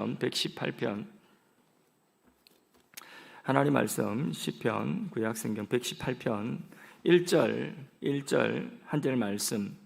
118편 하나님 말씀 시편 구약성경 118편 1절 한 절 말씀.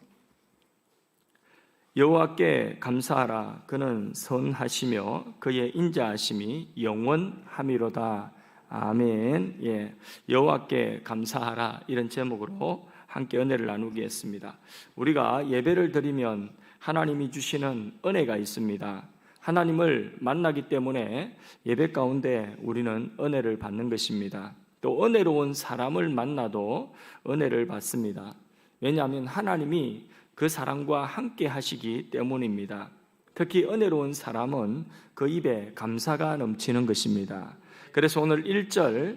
여호와께 감사하라. 그는 선하시며 그의 인자하심이 영원함이로다. 아멘. 예, 여호와께 감사하라, 이런 제목으로 함께 은혜를 나누겠습니다. 우리가 예배를 드리면 하나님이 주시는 은혜가 있습니다. 하나님을 만나기 때문에 예배 가운데 우리는 은혜를 받는 것입니다. 또 은혜로운 사람을 만나도 은혜를 받습니다. 왜냐하면 하나님이 그 사람과 함께 하시기 때문입니다. 특히 은혜로운 사람은 그 입에 감사가 넘치는 것입니다. 그래서 오늘 1절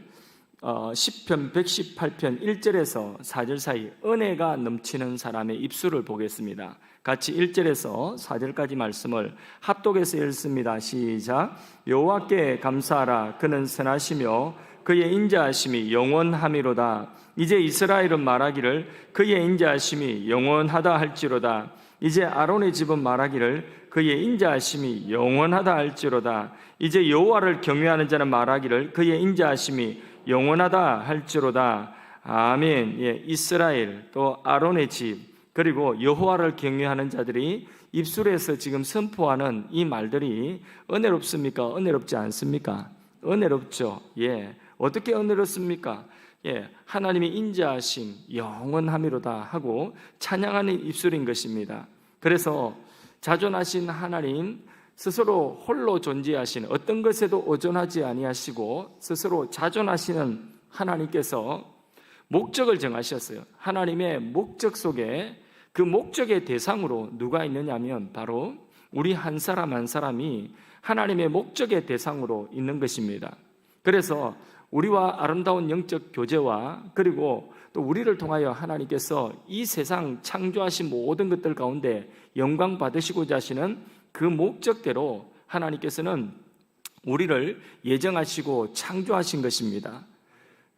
시편 118편 1절에서 4절 사이 은혜가 넘치는 사람의 입술을 보겠습니다. 같이 1절에서 4절까지 말씀을 합독해서 읽습니다. 시작. 여호와께 감사하라. 그는 선하시며 그의 인자하심이 영원함이로다. 이제 이스라엘은 말하기를 그의 인자하심이 영원하다 할지로다. 이제 아론의 집은 말하기를 그의 인자하심이 영원하다 할지로다. 이제 여호와를 경외하는 자는 말하기를 그의 인자하심이 영원하다 할지로다. 아멘. 예, 이스라엘 또 아론의 집 그리고 여호와를 경외하는 자들이 입술에서 지금 선포하는 이 말들이 은혜롭습니까? 은혜롭지 않습니까? 은혜롭죠. 예, 어떻게 은혜롭습니까? 예, 하나님의 인자하심 영원함이로다 하고 찬양하는 입술인 것입니다. 그래서 자존하신 하나님, 스스로 홀로 존재하신, 어떤 것에도 의존하지 아니하시고 스스로 자존하시는 하나님께서 목적을 정하셨어요. 하나님의 목적 속에 그 목적의 대상으로 누가 있느냐면 바로 우리 한 사람 한 사람이 하나님의 목적의 대상으로 있는 것입니다. 그래서 우리와 아름다운 영적 교제와 그리고 또 우리를 통하여 하나님께서 이 세상 창조하신 모든 것들 가운데 영광 받으시고자 하시는 그 목적대로 하나님께서는 우리를 예정하시고 창조하신 것입니다.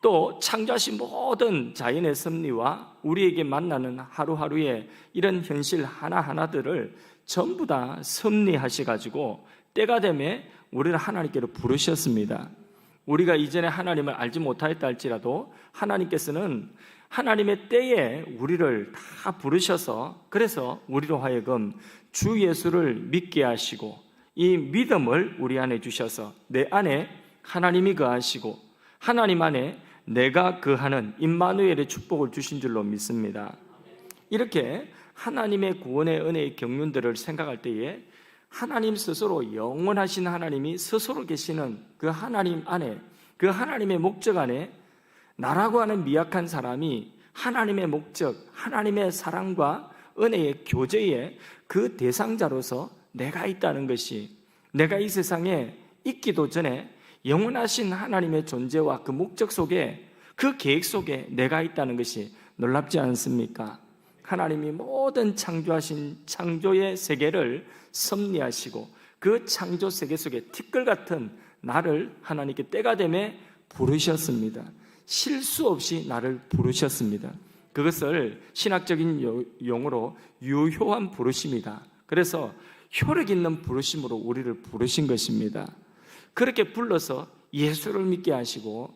또 창조하신 모든 자연의 섭리와 우리에게 만나는 하루하루의 이런 현실 하나하나들을 전부 다 섭리하셔가지고 때가 되매 우리를 하나님께로 부르셨습니다. 우리가 이전에 하나님을 알지 못하였다 할지라도 하나님께서는 하나님의 때에 우리를 다 부르셔서 그래서 우리로 하여금 주 예수를 믿게 하시고 이 믿음을 우리 안에 주셔서 내 안에 하나님이 거하시고 하나님 안에 내가 거하는 임마누엘의 축복을 주신 줄로 믿습니다. 이렇게 하나님의 구원의 은혜의 경륜들을 생각할 때에 하나님 스스로 영원하신 하나님이 스스로 계시는 그 하나님 안에, 그 하나님의 목적 안에 나라고 하는 미약한 사람이 하나님의 목적, 하나님의 사랑과 은혜의 교제의 그 대상자로서 내가 있다는 것이, 내가 이 세상에 있기도 전에 영원하신 하나님의 존재와 그 목적 속에, 그 계획 속에 내가 있다는 것이 놀랍지 않습니까? 하나님이 모든 창조하신 창조의 세계를 섭리하시고 그 창조 세계 속에 티끌 같은 나를 하나님께 때가 되매 부르셨습니다. 실수 없이 나를 부르셨습니다. 그것을 신학적인 용어로 유효한 부르심이다. 그래서 효력 있는 부르심으로 우리를 부르신 것입니다. 그렇게 불러서 예수를 믿게 하시고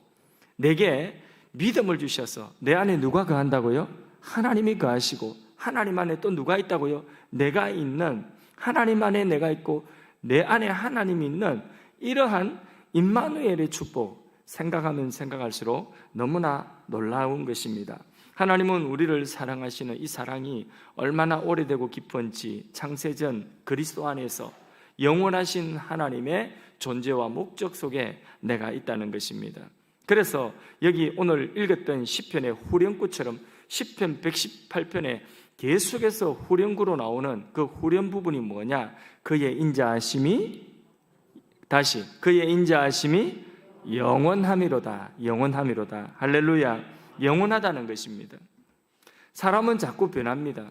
내게 믿음을 주셔서 내 안에 누가 거한다고요? 하나님이 거하시고 하나님 안에 또 누가 있다고요? 내가 있는, 하나님 안에 내가 있고 내 안에 하나님이 있는 이러한 임마누엘의 축복 생각하면 생각할수록 너무나 놀라운 것입니다. 하나님은 우리를 사랑하시는 이 사랑이 얼마나 오래되고 깊은지 창세전 그리스도 안에서 영원하신 하나님의 존재와 목적 속에 내가 있다는 것입니다. 그래서 여기 오늘 읽었던 시편의 후렴구처럼 시편 118편에 계속해서 후렴구로 나오는 그 후렴 부분이 뭐냐? 그의 인자하심이, 다시 그의 인자하심이 영원함이로다. 영원함이로다. 할렐루야. 영원하다는 것입니다. 사람은 자꾸 변합니다.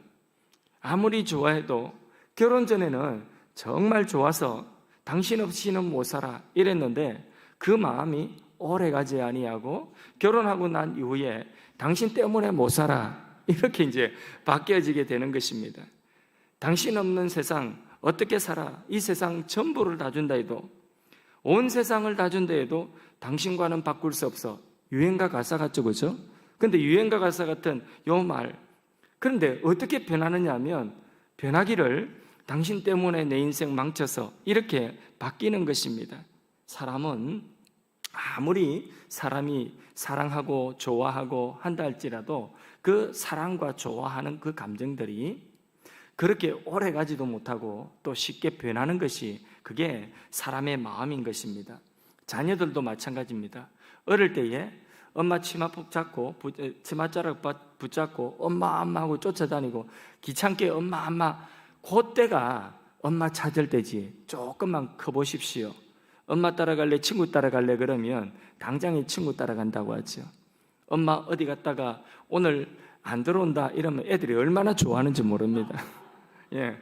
아무리 좋아해도 결혼 전에는 정말 좋아서 당신 없이는 못 살아 이랬는데 그 마음이 오래가지 아니하고 결혼하고 난 이후에 당신 때문에 못 살아 이렇게 이제 바뀌어지게 되는 것입니다. 당신 없는 세상 어떻게 살아? 이 세상 전부를 다 준다 해도, 온 세상을 다 준다 해도 당신과는 바꿀 수 없어. 유행가 가사 같죠, 그죠? 근데 유행가 가사 같은 요 말, 그런데 어떻게 변하느냐 하면, 변하기를 당신 때문에 내 인생 망쳐서 이렇게 바뀌는 것입니다. 사람은 아무리 사람이 사랑하고 좋아하고 한다 할지라도 그 사랑과 좋아하는 그 감정들이 그렇게 오래 가지도 못하고 또 쉽게 변하는 것이 그게 사람의 마음인 것입니다. 자녀들도 마찬가지입니다. 어릴 때에 엄마 치마 푹 잡고 치맛자락 붙잡고 엄마 하고 쫓아다니고 귀찮게 엄마 그때가 엄마 찾을 때지. 조금만 커보십시오. 엄마 따라갈래 친구 따라갈래 그러면 당장에 친구 따라간다고 하죠. 엄마 어디 갔다가 오늘 안 들어온다 이러면 애들이 얼마나 좋아하는지 모릅니다. 예,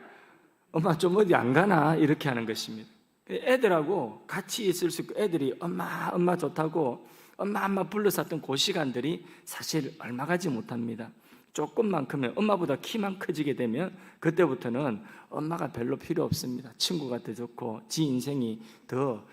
엄마 좀 어디 안 가나 이렇게 하는 것입니다. 애들하고 같이 있을 수 있고 애들이 엄마 좋다고 엄마 불러쌌던 그 시간들이 사실 얼마 가지 못합니다. 조금만 크면 엄마보다 키만 커지게 되면 그때부터는 엄마가 별로 필요 없습니다. 친구가 더 좋고 지 인생이 더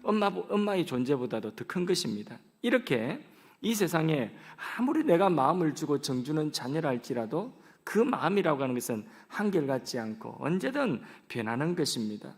엄마의 존재보다도 더 큰 것입니다. 이렇게 이 세상에 아무리 내가 마음을 주고 정주는 자녀라 할지라도 그 마음이라고 하는 것은 한결같지 않고 언제든 변하는 것입니다.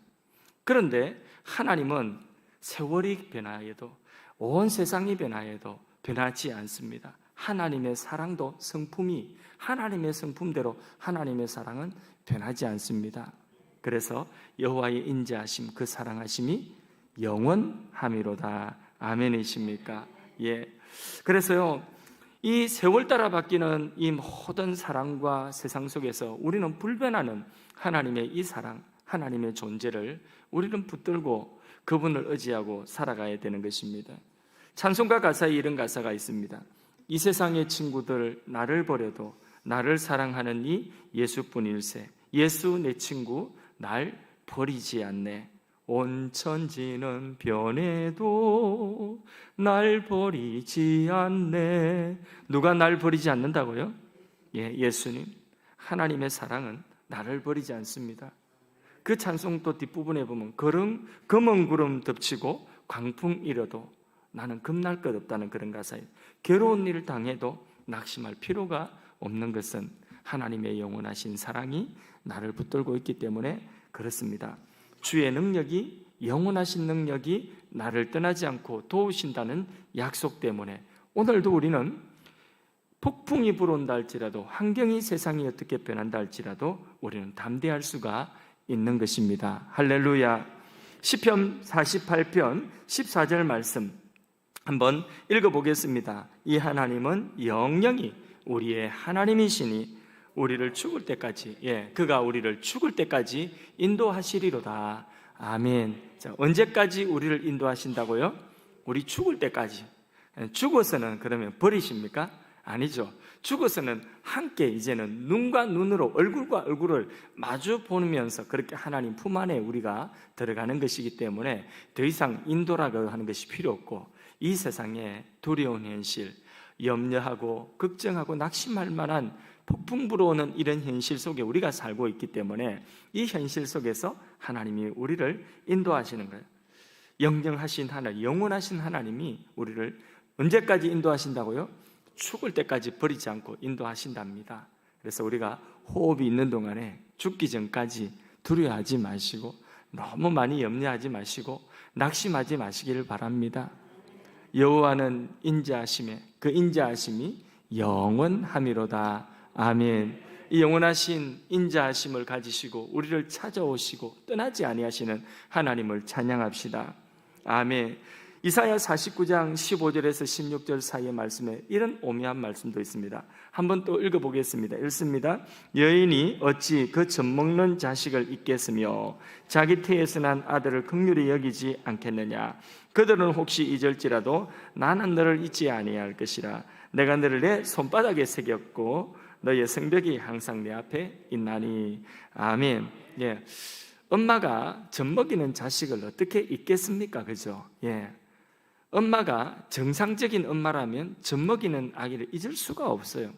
그런데 하나님은 세월이 변화해도 온 세상이 변화해도 변하지 않습니다. 하나님의 사랑도 성품이 하나님의 성품대로 하나님의 사랑은 변하지 않습니다. 그래서 여호와의 인자하심 그 사랑하심이 영원함이로다. 아멘이십니까? 예. 그래서요, 이 세월 따라 바뀌는 이 모든 사랑과 세상 속에서 우리는 불변하는 하나님의 이 사랑, 하나님의 존재를 우리는 붙들고 그분을 의지하고 살아가야 되는 것입니다. 찬송가 가사에 이런 가사가 있습니다. 이 세상의 친구들 나를 버려도 나를 사랑하는 이 예수뿐일세. 예수 내 친구 날 버리지 않네. 온 천지는 변해도 날 버리지 않네. 누가 날 버리지 않는다고요? 예, 예수님. 하나님의 사랑은 나를 버리지 않습니다. 그 찬송도 뒷부분에 보면 검은 구름 덮치고 광풍 일어도 나는 겁날 것 없다는 그런 가사예요. 괴로운 일을 당해도 낙심할 필요가 없는 것은 하나님의 영원하신 사랑이 나를 붙들고 있기 때문에 그렇습니다. 주의 능력이, 영원하신 능력이 나를 떠나지 않고 도우신다는 약속 때문에 오늘도 우리는 폭풍이 불어온다 할지라도, 환경이 세상이 어떻게 변한다 할지라도 우리는 담대할 수가 있는 것입니다. 할렐루야. 시편 48편 14절 말씀 한번 읽어보겠습니다. 이 하나님은 영영이 우리의 하나님이시니 우리를 죽을 때까지, 그가 우리를 죽을 때까지 인도하시리로다. 아멘. 자, 언제까지 우리를 인도하신다고요? 우리 죽을 때까지. 죽어서는 그러면 버리십니까? 아니죠. 죽어서는 함께 이제는 눈과 눈으로 얼굴과 얼굴을 마주 보면서 그렇게 하나님 품 안에 우리가 들어가는 것이기 때문에 더 이상 인도라고 하는 것이 필요 없고, 이 세상에 두려운 현실, 염려하고 걱정하고 낙심할 만한 폭풍 불어오는 이런 현실 속에 우리가 살고 있기 때문에 이 현실 속에서 하나님이 우리를 인도하시는 거예요. 영영하신 하나님, 영원하신 하나님이 우리를 언제까지 인도하신다고요? 죽을 때까지 버리지 않고 인도하신답니다. 그래서 우리가 호흡이 있는 동안에 죽기 전까지 두려워하지 마시고 너무 많이 염려하지 마시고 낙심하지 마시기를 바랍니다. 여호와는 인자하심에 그 인자하심이 영원함이로다. 아멘. 이 영원하신 인자하심을 가지시고 우리를 찾아오시고 떠나지 아니하시는 하나님을 찬양합시다. 아멘. 이사야 49장 15절에서 16절 사이의 말씀에 이런 오묘한 말씀도 있습니다. 한번 또 읽어보겠습니다. 읽습니다. 여인이 어찌 그 젖먹는 자식을 잊겠으며 자기 태에서 난 아들을 긍휼히 여기지 않겠느냐. 그들은 혹시 잊을지라도 나는 너를 잊지 아니할 것이라. 내가 너를 내 손바닥에 새겼고 너의 성벽이 항상 내 앞에 있나니. 아멘. 예. 엄마가 젖먹이는 자식을 어떻게 잊겠습니까? 그죠? 예. 엄마가 정상적인 엄마라면 젖먹이는 아기를 잊을 수가 없어요.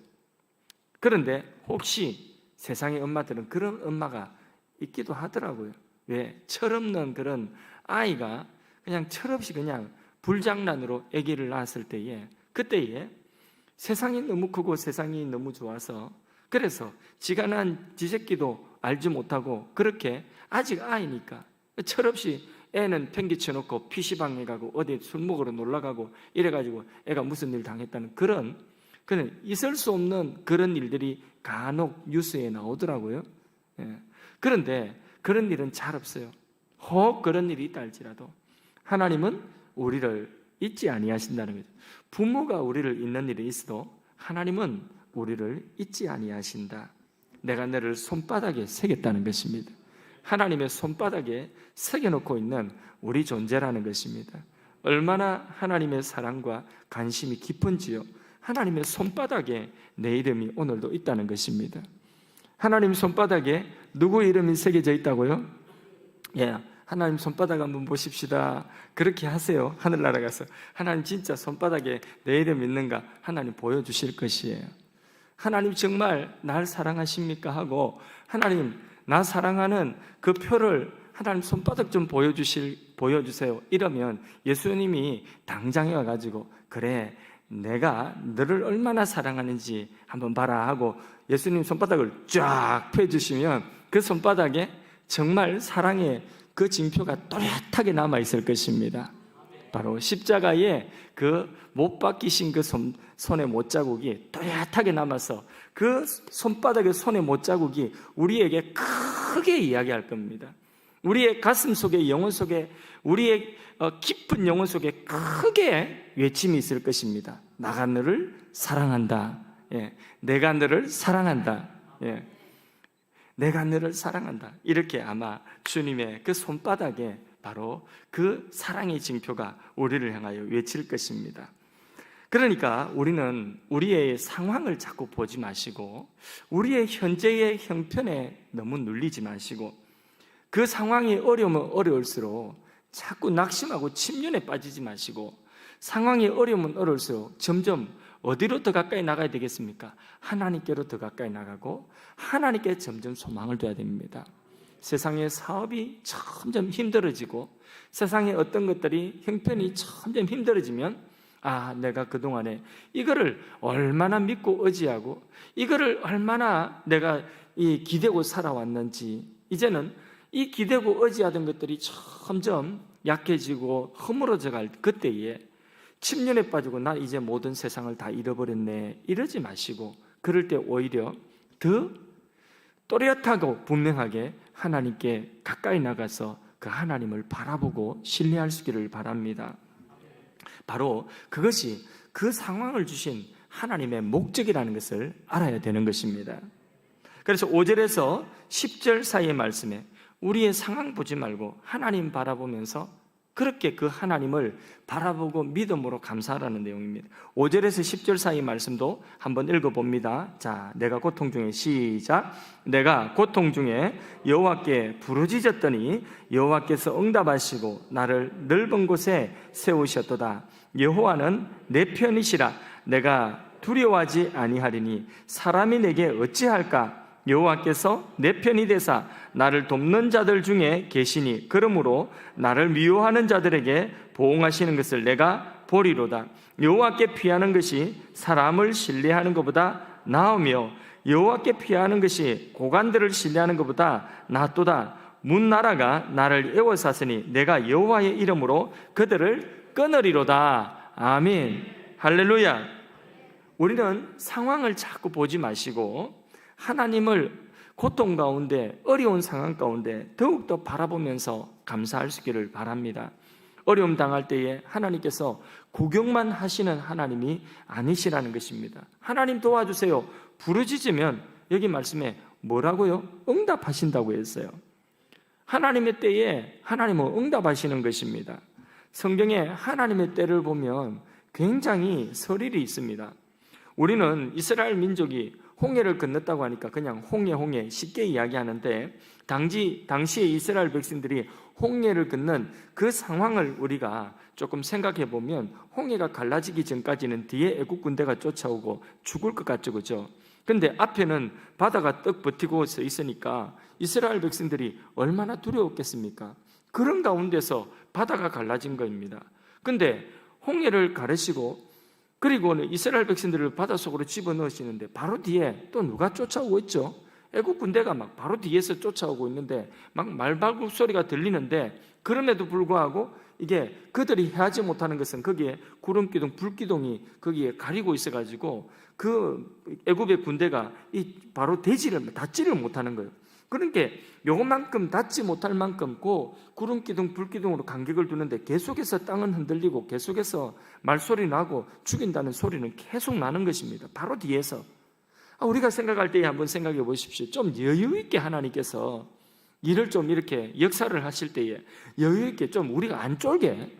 그런데 혹시 세상의 엄마들은 그런 엄마가 있기도 하더라고요. 왜? 철없는 그런 아이가 그냥 철없이 그냥 불장난으로 아기를 낳았을 때에, 그때에 세상이 너무 크고 세상이 너무 좋아서, 그래서 지가 난 지 새끼도 알지 못하고 그렇게 아직 아이니까 철없이 애는 팽개쳐놓고 PC방에 가고 어디 술 먹으러 놀러 가고 이래가지고 애가 무슨 일 당했다는 그런 있을 수 없는 그런 일들이 간혹 뉴스에 나오더라고요. 예. 그런데 그런 일은 잘 없어요. 혹 그런 일이 있다 할지라도 하나님은 우리를 잊지 아니하신다는 거죠. 부모가 우리를 잊는 일이 있어도 하나님은 우리를 잊지 아니하신다. 내가 너를 손바닥에 새겼다는 것입니다. 하나님의 손바닥에 새겨놓고 있는 우리 존재라는 것입니다. 얼마나 하나님의 사랑과 관심이 깊은지요. 하나님의 손바닥에 내 이름이 오늘도 있다는 것입니다. 하나님 손바닥에 누구 이름이 새겨져 있다고요? 예, 하나님 손바닥 한번 보십시다. 그렇게 하세요. 하늘나라 가서 하나님 진짜 손바닥에 내 이름 있는가 하나님 보여주실 것이에요. 하나님 정말 날 사랑하십니까? 하고 하나님 나 사랑하는 그 표를 하나님 손바닥 좀 보여주세요. 이러면 예수님이 당장에 와가지고 그래 내가 너를 얼마나 사랑하는지 한번 봐라 하고 예수님 손바닥을 쫙 펴주시면 그 손바닥에 정말 사랑의 그 징표가 또렷하게 남아있을 것입니다. 바로 십자가에 그 못 박히신 그 손의 못자국이 또렷하게 남아서 그 손바닥의 손의 못자국이 우리에게 크게 이야기할 겁니다. 우리의 가슴 속에, 영혼 속에, 우리의 깊은 영혼 속에 크게 외침이 있을 것입니다. 나가 너를 사랑한다. 예. 내가 너를 사랑한다. 예. 내가 너를 사랑한다. 이렇게 아마 주님의 그 손바닥에 바로 그 사랑의 징표가 우리를 향하여 외칠 것입니다. 그러니까 우리는 우리의 상황을 자꾸 보지 마시고 우리의 현재의 형편에 너무 눌리지 마시고 그 상황이 어려우면 어려울수록 자꾸 낙심하고 침륜에 빠지지 마시고 상황이 어려우면 어려울수록 점점 어디로 더 가까이 나가야 되겠습니까? 하나님께로 더 가까이 나가고 하나님께 점점 소망을 둬야 됩니다. 세상의 사업이 점점 힘들어지고 세상의 어떤 것들이 형편이 점점 힘들어지면 내가 그동안에 이거를 얼마나 믿고 의지하고 이거를 얼마나 내가 기대고 살아왔는지 이제는 이 기대고 의지하던 것들이 점점 약해지고 허물어져 갈 그때에 침륜에 빠지고 나 이제 모든 세상을 다 잃어버렸네 이러지 마시고 그럴 때 오히려 더 또렷하고 분명하게 하나님께 가까이 나가서 그 하나님을 바라보고 신뢰할 수 있기를 바랍니다. 바로 그것이 그 상황을 주신 하나님의 목적이라는 것을 알아야 되는 것입니다. 그래서 5절에서 10절 사이의 말씀에 우리의 상황 보지 말고 하나님 바라보면서 그렇게 그 하나님을 바라보고 믿음으로 감사하라는 내용입니다. 5절에서 10절 사이 말씀도 한번 읽어봅니다. 자, 내가 고통 중에 시작. 내가 고통 중에 여호와께 부르짖었더니 여호와께서 응답하시고 나를 넓은 곳에 세우셨도다. 여호와는 내 편이시라. 내가 두려워하지 아니하리니 사람이 내게 어찌할까? 여호와께서 내 편이 되사 나를 돕는 자들 중에 계시니 그러므로 나를 미워하는 자들에게 보응하시는 것을 내가 보리로다. 여호와께 피하는 것이 사람을 신뢰하는 것보다 나으며 여호와께 피하는 것이 고관들을 신뢰하는 것보다 낫도다. 문나라가 나를 에워쌌으니 내가 여호와의 이름으로 그들을 끊으리로다. 아멘. 할렐루야. 우리는 상황을 자꾸 보지 마시고 하나님을 고통 가운데 어려운 상황 가운데 더욱더 바라보면서 감사할 수 있기를 바랍니다. 어려움 당할 때에 하나님께서 구경만 하시는 하나님이 아니시라는 것입니다. 하나님 도와주세요 부르짖으면 여기 말씀에 뭐라고요? 응답하신다고 했어요. 하나님의 때에 하나님은 응답하시는 것입니다. 성경에 하나님의 때를 보면 굉장히 설일이 있습니다. 우리는 이스라엘 민족이 홍해를 건넜다고 하니까 그냥 홍해 쉽게 이야기하는데 당시에 이스라엘 백성들이 홍해를 건넌 그 상황을 우리가 조금 생각해 보면 홍해가 갈라지기 전까지는 뒤에 애국 군대가 쫓아오고 죽을 것 같죠, 그죠? 근데 앞에는 바다가 떡 버티고 서 있으니까 이스라엘 백성들이 얼마나 두려웠겠습니까? 그런 가운데서 바다가 갈라진 겁니다. 근데 홍해를 가르시고 그리고는 이스라엘 백성들을 바닷속으로 집어넣으시는데 바로 뒤에 또 누가 쫓아오고 있죠? 애국 군대가 막 바로 뒤에서 쫓아오고 있는데 막 말발굽 소리가 들리는데 그럼에도 불구하고 이게 그들이 해하지 못하는 것은 거기에 구름기둥, 불기둥이 거기에 가리고 있어가지고 그 애굽의 군대가 이 바로 닿지를 못하는 거예요. 그러니까 요것만큼 닿지 못할 만큼 그 구름기둥, 불기둥으로 간격을 두는데 계속해서 땅은 흔들리고 계속해서 말소리 나고 죽인다는 소리는 계속 나는 것입니다. 바로 뒤에서. 우리가 생각할 때에 한번 생각해 보십시오. 좀 여유 있게 하나님께서 일을 좀 이렇게 역사를 하실 때에 여유 있게 좀 우리가 안 쫄게.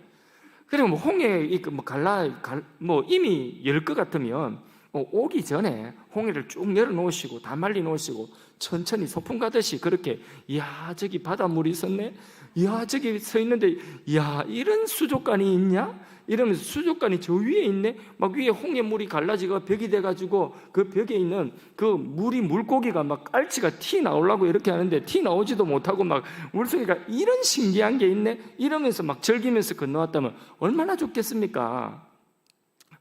그리고 뭐 홍해 이미 열 것 같으면 오기 전에 홍해를 쭉 내려놓으시고 다 말려놓으시고 천천히 소풍 가듯이 그렇게 이야 저기 바닷물이 있었네, 이야 저기 서 있는데 이야 이런 수족관이 있냐, 이러면서 수족관이 저 위에 있네, 막 위에 홍해물이 갈라지고 벽이 돼가지고 그 벽에 있는 그 물고기가 막 깔치가 티 나오려고 이렇게 하는데 티 나오지도 못하고 막 물속에가 이런 신기한 게 있네 이러면서 막 즐기면서 건너왔다면 얼마나 좋겠습니까?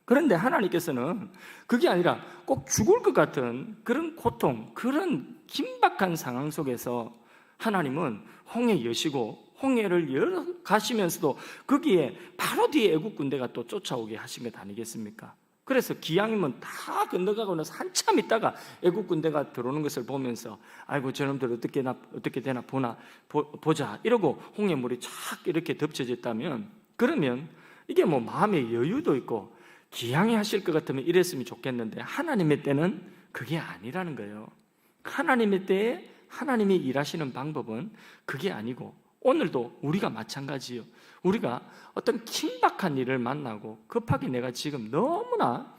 그런데 하나님께서는 그게 아니라 꼭 죽을 것 같은 그런 고통, 그런 긴박한 상황 속에서 하나님은 홍해 여시고 홍해를 열어 가시면서도 거기에 바로 뒤에 애국 군대가 또 쫓아오게 하신 것 아니겠습니까? 그래서 기왕이면 다 건너가고 나서 한참 있다가 애국 군대가 들어오는 것을 보면서 아이고 저놈들 어떻게 되나 보자 이러고 홍해물이 촥 이렇게 덮쳐졌다면, 그러면 이게 뭐 마음의 여유도 있고 기양이 하실 것 같으면 이랬으면 좋겠는데 하나님의 때는 그게 아니라는 거예요. 하나님의 때에 하나님이 일하시는 방법은 그게 아니고 오늘도 우리가 마찬가지예요. 우리가 어떤 긴박한 일을 만나고 급하게 내가 지금 너무나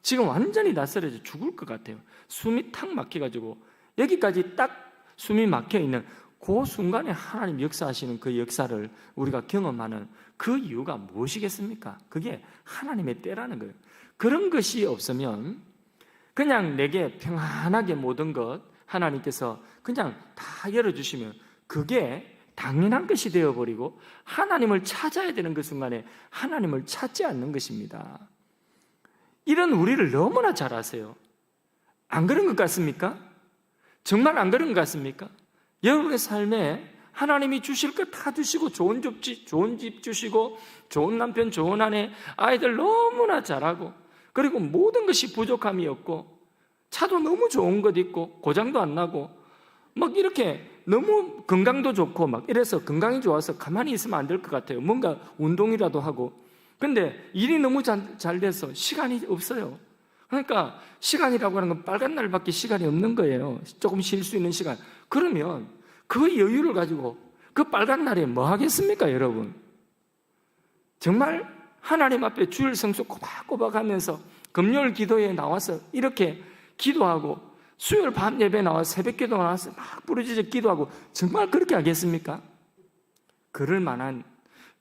지금 완전히 낯설어져 죽을 것 같아요. 숨이 탁 막혀가지고 여기까지 딱 숨이 막혀있는 그 순간에 하나님 역사하시는 그 역사를 우리가 경험하는 그 이유가 무엇이겠습니까? 그게 하나님의 때라는 거예요. 그런 것이 없으면 그냥 내게 평안하게 모든 것 하나님께서 그냥 다 열어주시면 그게 당연한 것이 되어버리고 하나님을 찾아야 되는 그 순간에 하나님을 찾지 않는 것입니다. 이런 우리를 너무나 잘 아세요. 안 그런 것 같습니까? 정말 안 그런 것 같습니까? 여러분의 삶에 하나님이 주실 것 다 주시고 좋은 집 주시고 좋은 남편, 좋은 아내, 아이들 너무나 잘하고 그리고 모든 것이 부족함이 없고 차도 너무 좋은 것 있고 고장도 안 나고 막 이렇게 너무 건강도 좋고 막 이래서 건강이 좋아서 가만히 있으면 안 될 것 같아요. 뭔가 운동이라도 하고. 근데 일이 너무 잘 돼서 시간이 없어요. 그러니까 시간이라고 하는 건 빨간 날밖에 시간이 없는 거예요. 조금 쉴 수 있는 시간. 그러면 그 여유를 가지고 그 빨간 날에 뭐 하겠습니까, 여러분? 정말 하나님 앞에 주일 성수 꼬박꼬박 하면서 금요일 기도에 나와서 이렇게 기도하고 수요일 밤 예배 나와서 새벽 기도 나와서 막 부르짖어 기도하고 정말 그렇게 하겠습니까? 그럴 만한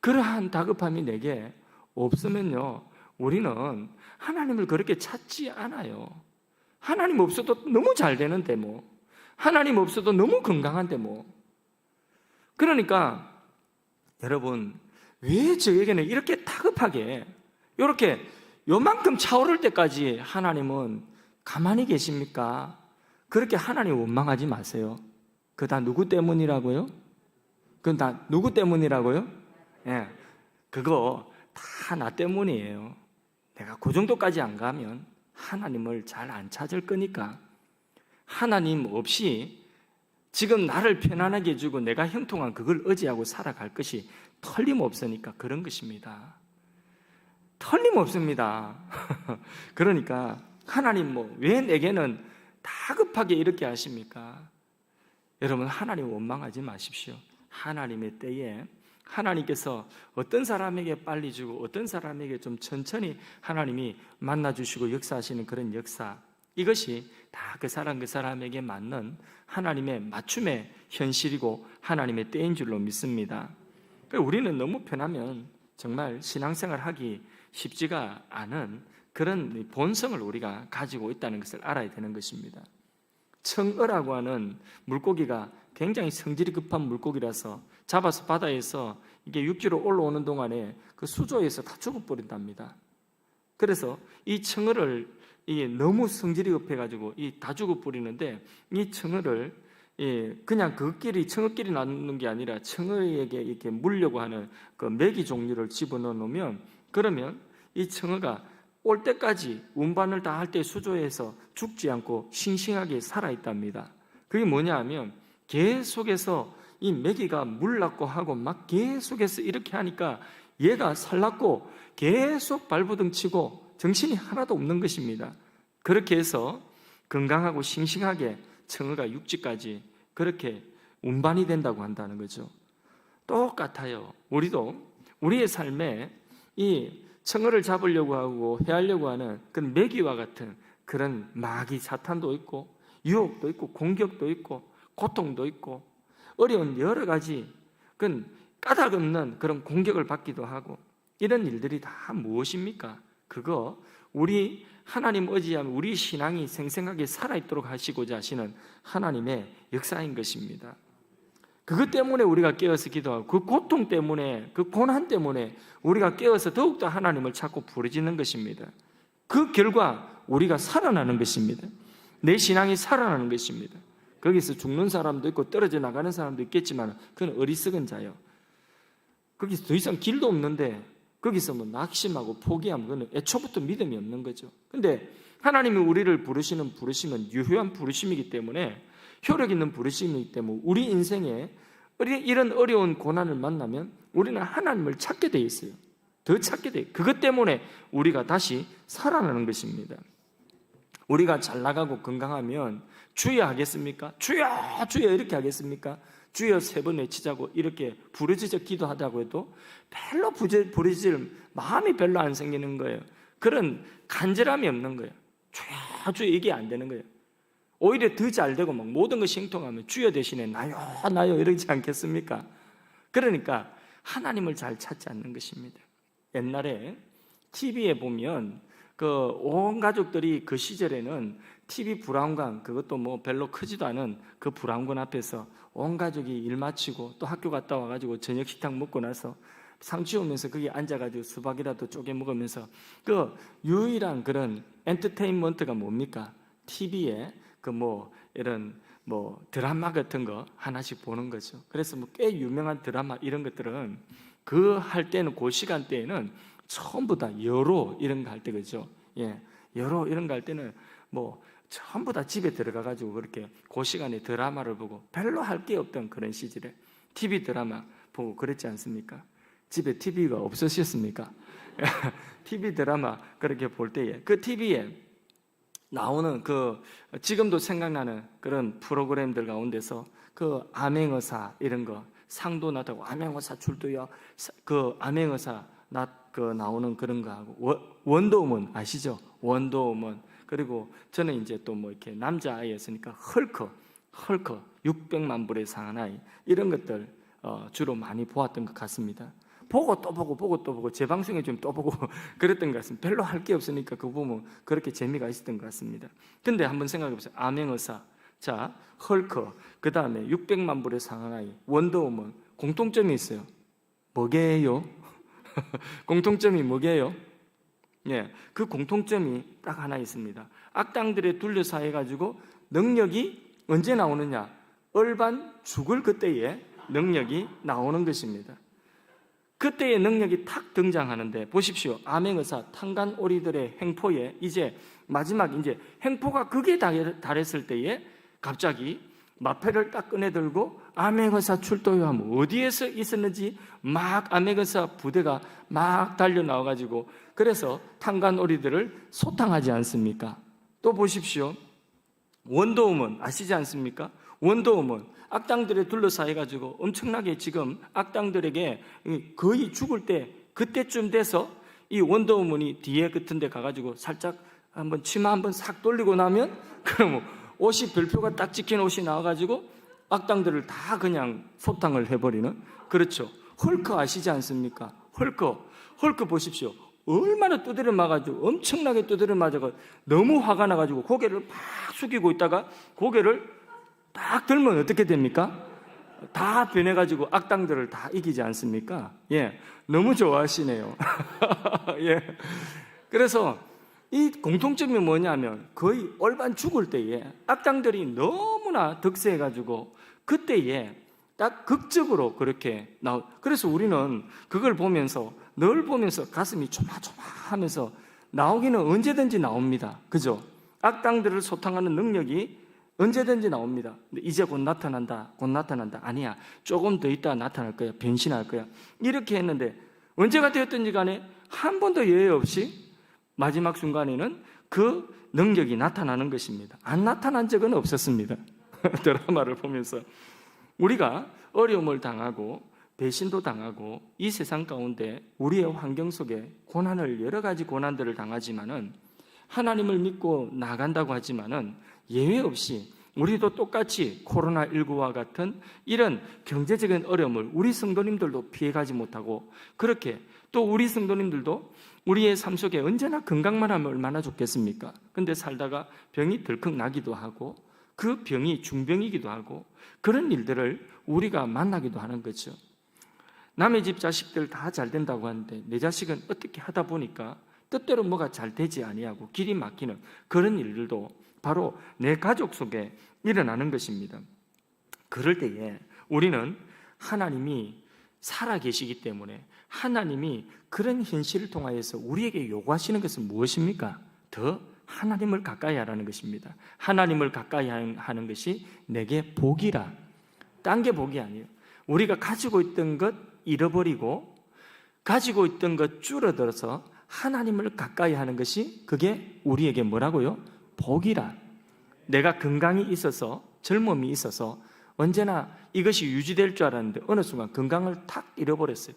그러한 다급함이 내게 없으면요, 우리는 하나님을 그렇게 찾지 않아요. 하나님 없어도 너무 잘 되는데 뭐, 하나님 없어도 너무 건강한데 뭐. 그러니까 여러분, 왜 저에게는 이렇게 다급하게 이렇게 요만큼 차오를 때까지 하나님은 가만히 계십니까? 그렇게 하나님 원망하지 마세요. 그거 다 누구 때문이라고요? 그건 다 누구 때문이라고요? 예, 그거 다 나 때문이에요. 내가 그 정도까지 안 가면 하나님을 잘 안 찾을 거니까. 하나님 없이 지금 나를 편안하게 해주고 내가 형통한 그걸 의지하고 살아갈 것이 틀림없으니까 그런 것입니다. 틀림없습니다. 그러니까 하나님 왜 내게는 다급하게 이렇게 하십니까? 여러분, 하나님 원망하지 마십시오. 하나님의 때에 하나님께서 어떤 사람에게 빨리 주고 어떤 사람에게 좀 천천히 하나님이 만나주시고 역사하시는 그런 역사, 이것이 다 그 사람에게 맞는 하나님의 맞춤의 현실이고 하나님의 때인 줄로 믿습니다. 우리는 너무 편하면 정말 신앙생활 하기 쉽지가 않은 그런 본성을 우리가 가지고 있다는 것을 알아야 되는 것입니다. 청어라고 하는 물고기가 굉장히 성질이 급한 물고기라서 잡아서 바다에서 이게 육지로 올라오는 동안에 그 수조에서 다 죽어버린답니다. 그래서 이 청어를 이게 너무 성질이 급해가지고 다 죽어버리는데, 이 청어를 그냥 그끼리 청어끼리 나누는 게 아니라 청어에게 이렇게 물려고 하는 그 메기 종류를 집어넣어 놓으면, 그러면 이 청어가 올 때까지 운반을 다 할 때 수조에서 죽지 않고 싱싱하게 살아있답니다. 그게 뭐냐 하면 계속해서 이 메기가 물났고 하고 막 계속해서 이렇게 하니까 얘가 살났고 계속 발버둥 치고 정신이 하나도 없는 것입니다. 그렇게 해서 건강하고 싱싱하게 청어가 육지까지 그렇게 운반이 된다고 한다는 거죠. 똑같아요. 우리도 우리의 삶에 이 청어를 잡으려고 하고 해하려고 하는 그런 매기와 같은 그런 마귀 사탄도 있고 유혹도 있고 공격도 있고 고통도 있고 어려운 여러 가지 그런 까닭없는 그런 공격을 받기도 하고, 이런 일들이 다 무엇입니까? 그거 우리 하나님 의지하면 우리 신앙이 생생하게 살아있도록 하시고자 하시는 하나님의 역사인 것입니다. 그것 때문에 우리가 깨어서 기도하고, 그 고통 때문에, 그 고난 때문에 우리가 깨어서 더욱더 하나님을 찾고 부르짖는 것입니다. 그 결과 우리가 살아나는 것입니다. 내 신앙이 살아나는 것입니다. 거기서 죽는 사람도 있고 떨어져 나가는 사람도 있겠지만 그건 어리석은 자요. 거기서 더 이상 길도 없는데 거기서 뭐 낙심하고 포기하면 그건 애초부터 믿음이 없는 거죠. 근데 하나님이 우리를 부르시는 부르심은 유효한 부르심이기 때문에, 효력 있는 부르심이기 때문에 우리 인생에 이런 어려운 고난을 만나면 우리는 하나님을 찾게 돼 있어요. 더 찾게 돼. 그것 때문에 우리가 다시 살아나는 것입니다. 우리가 잘 나가고 건강하면 주여 하겠습니까? 주여 주여 이렇게 하겠습니까? 주여 3번 외치자고 이렇게 부르짖어 기도하다고 해도 별로 부르짖을 마음이 별로 안 생기는 거예요. 그런 간절함이 없는 거예요. 주여 주여 이게 안 되는 거예요. 오히려 더 잘 되고 막 모든 것이 형통하면 주여 대신에 나요 나요 이러지 않겠습니까? 그러니까 하나님을 잘 찾지 않는 것입니다. 옛날에 TV에 보면 그 온 가족들이 그 시절에는 TV 브라운관, 그것도 뭐 별로 크지도 않은 그 브라운관 앞에서 온 가족이 일 마치고 또 학교 갔다 와가지고 저녁 식탁 먹고 나서 상 치우면서 거기 앉아가지고 수박이라도 쪼개 먹으면서 그 유일한 그런 엔터테인먼트가 뭡니까? TV에 그 뭐 이런 뭐 드라마 같은 거 하나씩 보는 거죠. 그래서 뭐 꽤 유명한 드라마 이런 것들은 그 할 때는 그 시간대에는 전부 다 여로 이런 거 할 때 그죠? 예, 여로 이런 거 할 때는 뭐 전부 다 집에 들어가가지고 그렇게 그 시간에 드라마를 보고 별로 할 게 없던 그런 시절에 TV 드라마 보고 그랬지 않습니까? 집에 TV가 없으셨습니까? TV 드라마 그렇게 볼 때에 그 TV에 나오는 그 지금도 생각나는 그런 프로그램들 가운데서 그 암행어사 이런 거 상도 나다고 암행어사 출두요. 그 암행어사 그 나오는 그런 거 하고 원더우먼 아시죠? 원더우먼. 그리고 저는 이제 또 뭐 이렇게 남자아이였으니까 헐크 600만 불의 사나이 이런 것들 주로 많이 보았던 것 같습니다. 보고 또 보고 재방송에 좀 또 보고 그랬던 것 같습니다. 별로 할 게 없으니까 그거 보면 그렇게 재미가 있었던 것 같습니다. 근데 한번 생각해 보세요. 암행어사, 자 헐크, 그 다음에 600만 불의 사나이, 원더우먼 공통점이 있어요. 뭐게요? 공통점이 뭐게요? 예, 그 공통점이 딱 하나 있습니다. 악당들에 둘러싸여 가지고 능력이 언제 나오느냐? 얼반 죽을 그때에 능력이 나오는 것입니다. 그때의 능력이 탁 등장하는데 보십시오. 암행어사 탄간오리들의 횡포에 이제 마지막 이제 횡포가 극에 달했을 때에 갑자기 마패를 딱 꺼내들고 암행어사 출동요 하면 어디에서 있었는지 막 암행어사 부대가 막 달려 나와가지고 그래서 탄간오리들을 소탕하지 않습니까? 또 보십시오. 원더우먼 아시지 않습니까? 원더우먼 악당들에 둘러싸여가지고 엄청나게 지금 악당들에게 거의 죽을 때 그때쯤 돼서 이 원더우먼이 뒤에 같은 데 가가지고 살짝 한번 치마 한번 싹 돌리고 나면 그럼 옷이 별표가 딱 찍힌 옷이 나와가지고 악당들을 다 그냥 소탕을 해버리는, 그렇죠. 헐크 아시지 않습니까? 헐크 보십시오. 얼마나 두드려 맞아가지고 엄청나게 두드려 맞아가 너무 화가 나가지고 고개를 팍 숙이고 있다가 고개를 딱 들면 어떻게 됩니까? 다 변해가지고 악당들을 다 이기지 않습니까? 예, 너무 좋아하시네요. 예, 그래서 이 공통점이 뭐냐면 거의 올반 죽을 때에 악당들이 너무나 득세해가지고 그때에 딱 극적으로 그렇게 그래서 우리는 그걸 보면서 늘 보면서 가슴이 조마조마하면서 나오기는 언제든지 나옵니다. 그죠? 악당들을 소탕하는 능력이 언제든지 나옵니다. 근데 이제 곧 나타난다, 곧 나타난다. 아니야, 조금 더 있다 나타날 거야, 변신할 거야. 이렇게 했는데 언제가 되었든지 간에 한 번도 예외 없이 마지막 순간에는 그 능력이 나타나는 것입니다. 안 나타난 적은 없었습니다. 드라마를 보면서 우리가 어려움을 당하고 배신도 당하고 이 세상 가운데 우리의 환경 속에 고난을 여러 가지 고난들을 당하지만은 하나님을 믿고 나간다고 하지만은 예외 없이 우리도 똑같이 코로나19와 같은 이런 경제적인 어려움을 우리 성도님들도 피해가지 못하고 그렇게 또 우리 성도님들도 우리의 삶 속에 언제나 건강만 하면 얼마나 좋겠습니까? 근데 살다가 병이 덜컥 나기도 하고 그 병이 중병이기도 하고 그런 일들을 우리가 만나기도 하는 거죠. 남의 집 자식들 다 잘 된다고 하는데 내 자식은 어떻게 하다 보니까 뜻대로 뭐가 잘 되지 아니하고 길이 막히는 그런 일들도 바로 내 가족 속에 일어나는 것입니다. 그럴 때에 우리는 하나님이 살아계시기 때문에 하나님이 그런 현실을 통하여서 우리에게 요구하시는 것은 무엇입니까? 더 하나님을 가까이 하라는 것입니다. 하나님을 가까이 하는 것이 내게 복이라. 딴 게 복이 아니에요. 우리가 가지고 있던 것 잃어버리고 가지고 있던 것 줄어들어서 하나님을 가까이 하는 것이 그게 우리에게 뭐라고요? 복이라. 내가 건강이 있어서 젊음이 있어서 언제나 이것이 유지될 줄 알았는데 어느 순간 건강을 탁 잃어버렸어요.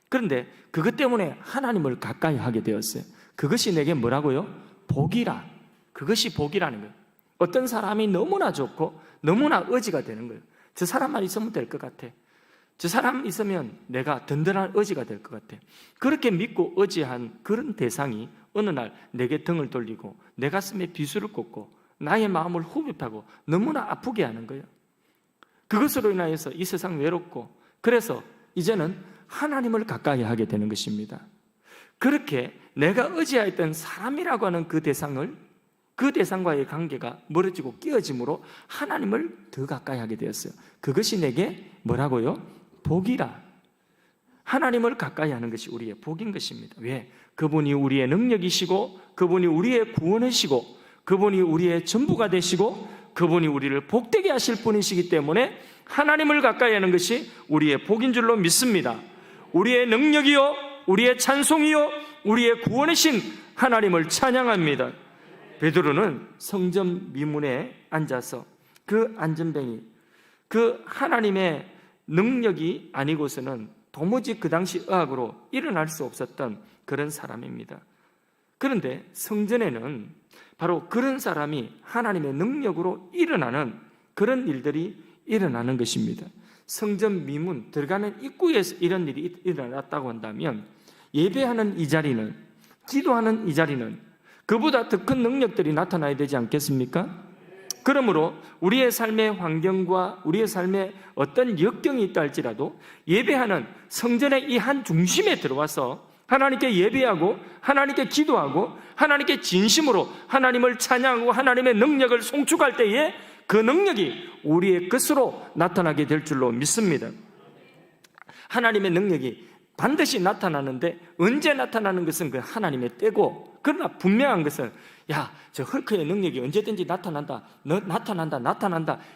그런데 그것 때문에 하나님을 가까이 하게 되었어요. 그것이 내게 뭐라고요? 복이라. 그것이 복이라는 거예요. 어떤 사람이 너무나 좋고 너무나 의지가 되는 거예요. 저 사람만 있으면 될 것 같아. 저 사람 있으면 내가 든든한 의지가 될 것 같아. 그렇게 믿고 의지한 그런 대상이 어느 날 내게 등을 돌리고 내 가슴에 비수를 꽂고 나의 마음을 후벼파고 너무나 아프게 하는 거예요. 그것으로 인하여서 이 세상 외롭고 그래서 이제는 하나님을 가까이 하게 되는 것입니다. 그렇게 내가 의지하였던 사람이라고 하는 그 대상과의 관계가 멀어지고 끼어짐으로 하나님을 더 가까이 하게 되었어요. 그것이 내게 뭐라고요? 복이라. 하나님을 가까이 하는 것이 우리의 복인 것입니다. 왜? 그분이 우리의 능력이시고 그분이 우리의 구원이시고 그분이 우리의 전부가 되시고 그분이 우리를 복되게 하실 분이시기 때문에 하나님을 가까이 하는 것이 우리의 복인 줄로 믿습니다. 우리의 능력이요 우리의 찬송이요 우리의 구원이신 하나님을 찬양합니다. 베드로는 성전 미문에 앉아서 그 안전뱅이 그 하나님의 능력이 아니고서는 도무지 그 당시 의학으로 일어날 수 없었던 그런 사람입니다. 그런데 성전에는 바로 그런 사람이 하나님의 능력으로 일어나는 그런 일들이 일어나는 것입니다. 성전 미문 들어가는 입구에서 이런 일이 일어났다고 한다면 예배하는 이 자리는 기도하는 이 자리는 그보다 더 큰 능력들이 나타나야 되지 않겠습니까? 그러므로 우리의 삶의 환경과 우리의 삶에 어떤 역경이 있다 할지라도 예배하는 성전의 이 한 중심에 들어와서 하나님께 예배하고 하나님께 기도하고 하나님께 진심으로 하나님을 찬양하고 하나님의 능력을 송축할 때에 그 능력이 우리의 것으로 나타나게 될 줄로 믿습니다. 하나님의 능력이 반드시 나타나는데 언제 나타나는 것은 그 하나님의 때고 그러나 분명한 것은 저 헐크의 능력이 언제든지 나타난다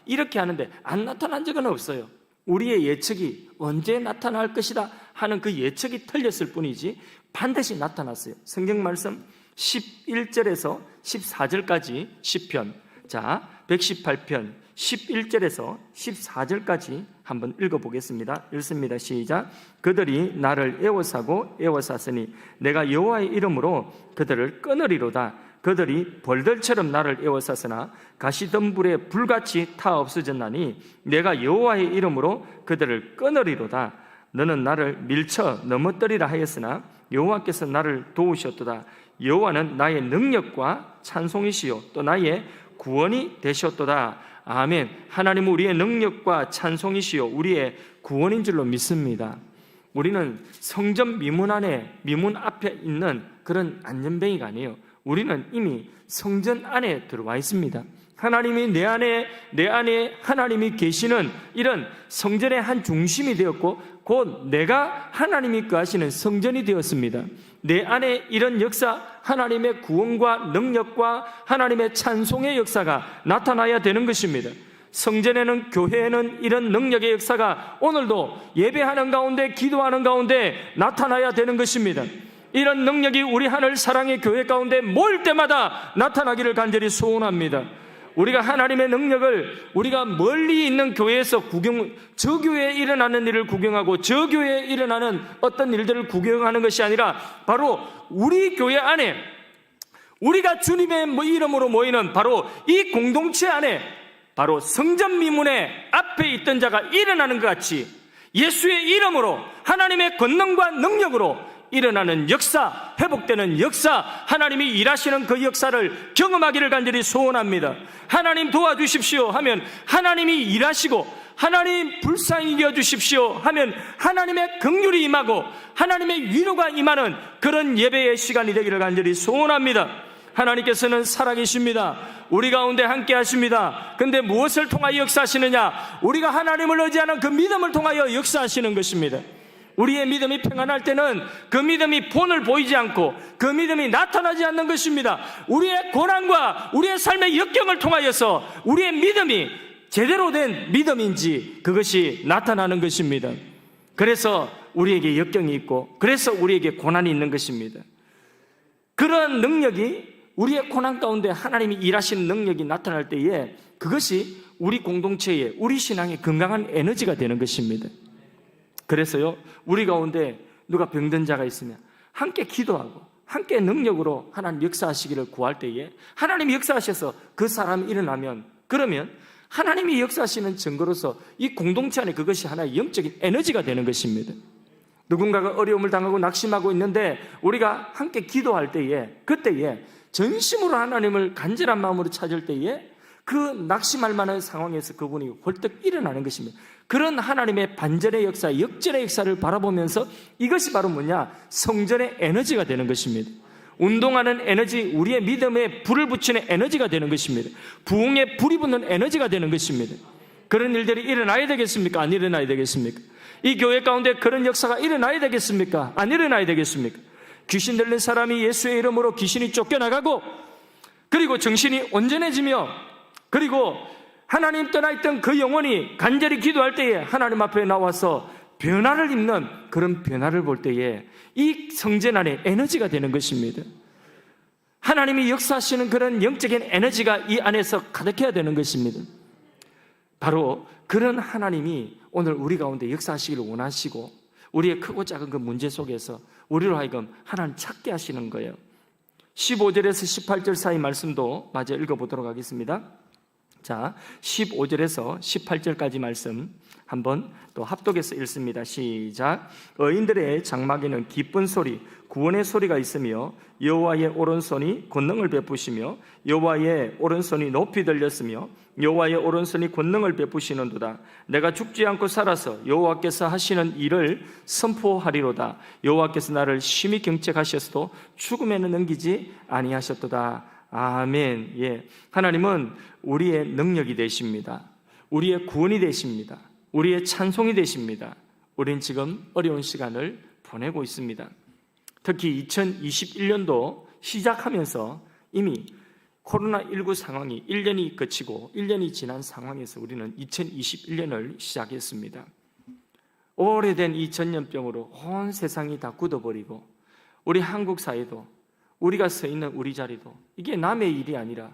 이렇게 하는데 안 나타난 적은 없어요. 우리의 예측이 언제 나타날 것이다 하는 그 예측이 틀렸을 뿐이지 반드시 나타났어요. 성경 말씀 11절에서 14절까지 시편 118편 11절에서 14절까지 한번 읽어보겠습니다. 읽습니다. 시작. 그들이 나를 애워싸니 내가 여호와의 이름으로 그들을 끊으리로다. 그들이 벌들처럼 나를 애워쌌으나 가시덤불에 불같이 타 없어졌나니 내가 여호와의 이름으로 그들을 끊으리로다. 너는 나를 밀쳐 넘어뜨리라 하였으나 여호와께서 나를 도우셨도다. 여호와는 나의 능력과 찬송이시요 또 나의 구원이 되셨도다. 아멘. 하나님은 우리의 능력과 찬송이시요 우리의 구원인 줄로 믿습니다. 우리는 성전 미문 앞에 있는 그런 안전뱅이가 아니에요. 우리는 이미 성전 안에 들어와 있습니다. 하나님이 내 안에 하나님이 계시는 이런 성전의 한 중심이 되었고, 곧 내가 하나님이 거하시는 성전이 되었습니다. 내 안에 이런 역사, 하나님의 구원과 능력과 하나님의 찬송의 역사가 나타나야 되는 것입니다. 성전에는, 교회에는 이런 능력의 역사가 오늘도 예배하는 가운데, 기도하는 가운데 나타나야 되는 것입니다. 이런 능력이 우리 하늘 사랑의 교회 가운데 모일 때마다 나타나기를 간절히 소원합니다. 우리가 하나님의 능력을 우리가 멀리 있는 교회에서 저 교회에 일어나는 일을 구경하고 저 교회에 일어나는 어떤 일들을 구경하는 것이 아니라 바로 우리 교회 안에, 우리가 주님의 이름으로 모이는 바로 이 공동체 안에, 바로 성전 미문의 앞에 있던 자가 일어나는 것 같이 예수의 이름으로 하나님의 권능과 능력으로 일어나는 역사, 회복되는 역사, 하나님이 일하시는 그 역사를 경험하기를 간절히 소원합니다. 하나님 도와주십시오 하면 하나님이 일하시고, 하나님 불쌍히 여주십시오 하면 하나님의 긍휼이 임하고 하나님의 위로가 임하는 그런 예배의 시간이 되기를 간절히 소원합니다. 하나님께서는 살아계십니다. 우리 가운데 함께 하십니다. 근데 무엇을 통하여 역사하시느냐? 우리가 하나님을 의지하는 그 믿음을 통하여 역사하시는 것입니다. 우리의 믿음이 평안할 때는 그 믿음이 본을 보이지 않고 그 믿음이 나타나지 않는 것입니다. 우리의 고난과 우리의 삶의 역경을 통하여서 우리의 믿음이 제대로 된 믿음인지 그것이 나타나는 것입니다. 그래서 우리에게 역경이 있고, 그래서 우리에게 고난이 있는 것입니다. 그런 능력이, 우리의 고난 가운데 하나님이 일하시는 능력이 나타날 때에 그것이 우리 공동체의, 우리 신앙의 건강한 에너지가 되는 것입니다. 그래서요, 우리 가운데 누가 병든 자가 있으면 함께 기도하고 함께 능력으로 하나님 역사하시기를 구할 때에 하나님이 역사하셔서 그 사람이 일어나면, 그러면 하나님이 역사하시는 증거로서 이 공동체 안에 그것이 하나의 영적인 에너지가 되는 것입니다. 누군가가 어려움을 당하고 낙심하고 있는데 우리가 함께 기도할 때에, 그때에 전심으로 하나님을 간절한 마음으로 찾을 때에 그 낙심할 만한 상황에서 그분이 홀떡 일어나는 것입니다. 그런 하나님의 반전의 역사, 역전의 역사를 바라보면서 이것이 바로 뭐냐? 성전의 에너지가 되는 것입니다. 운동하는 에너지, 우리의 믿음에 불을 붙이는 에너지가 되는 것입니다. 부흥에 불이 붙는 에너지가 되는 것입니다. 그런 일들이 일어나야 되겠습니까? 안 일어나야 되겠습니까? 이 교회 가운데 그런 역사가 일어나야 되겠습니까? 안 일어나야 되겠습니까? 귀신 들린 사람이 예수의 이름으로 귀신이 쫓겨나가고, 그리고 정신이 온전해지며, 그리고 하나님 떠나있던 그 영혼이 간절히 기도할 때에 하나님 앞에 나와서 변화를 입는 그런 변화를 볼 때에 이 성전 안에 에너지가 되는 것입니다. 하나님이 역사하시는 그런 영적인 에너지가 이 안에서 가득해야 되는 것입니다. 바로 그런 하나님이 오늘 우리 가운데 역사하시기를 원하시고, 우리의 크고 작은 그 문제 속에서 우리로 하여금 하나님 찾게 하시는 거예요. 15절에서 18절 사이 말씀도 마저 읽어보도록 하겠습니다. 자, 15절에서 18절까지 말씀 한번 또 합독해서 읽습니다. 시작. 의인들의 장막에는 기쁜 소리, 구원의 소리가 있으며 여호와의 오른손이 권능을 베푸시며 여호와의 오른손이 높이 들렸으며 여호와의 오른손이 권능을 베푸시는도다. 내가 죽지 않고 살아서 여호와께서 하시는 일을 선포하리로다. 여호와께서 나를 심히 경책하셨어도 죽음에는 넘기지 아니하셨도다. 아멘. 예, 하나님은 우리의 능력이 되십니다. 우리의 구원이 되십니다. 우리의 찬송이 되십니다. 우린 지금 어려운 시간을 보내고 있습니다. 특히 2021년도 시작하면서 이미 코로나19 상황이 1년이 거치고 1년이 지난 상황에서 우리는 2021년을 시작했습니다. 오래된 이 전염병으로 온 세상이 다 굳어버리고, 우리 한국 사회도, 우리가 서 있는 우리 자리도 이게 남의 일이 아니라,